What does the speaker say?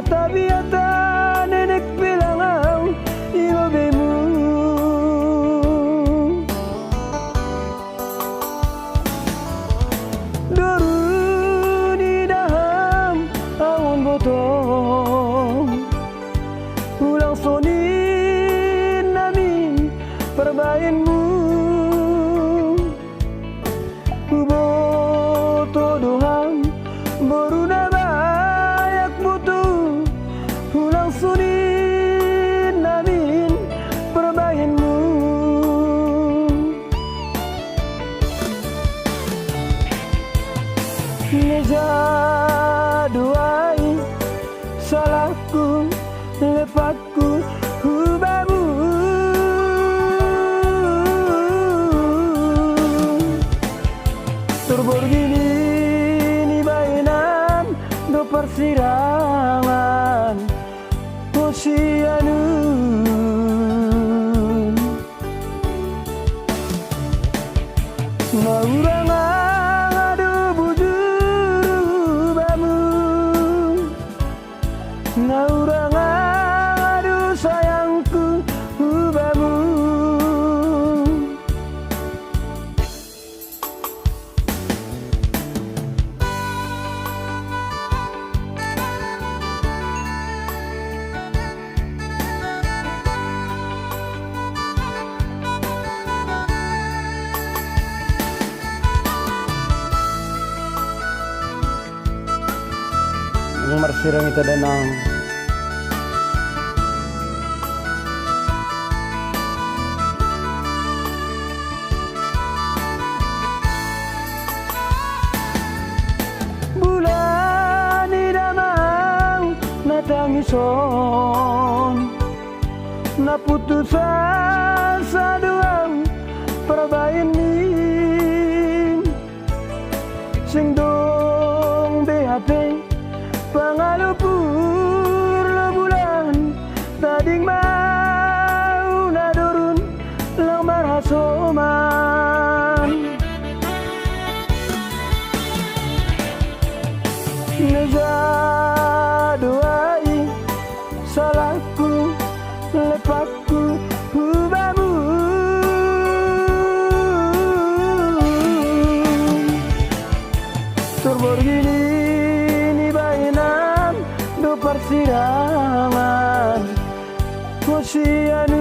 tabiata nenek bilang au ilobemu doruni daham awon botong ulang sonin namin perbainmu boto doham boruna bayak butuh ulang sunin namin perbainmu Neja duai salahku lepatku hubamu turbor gini ni bainan do persidangan Oceanu maurang adu bujuru bamu naurang adu sayangku hubamu ang marsirang ito danang bulan idamang natangison naputusan sa duang perbainin sing dong behate pangalupur lo bulan tading mau nadurun lang marhasoman Neja doai salahku lepatku hubamu turbor gini ni bainan do persidangan Oceanu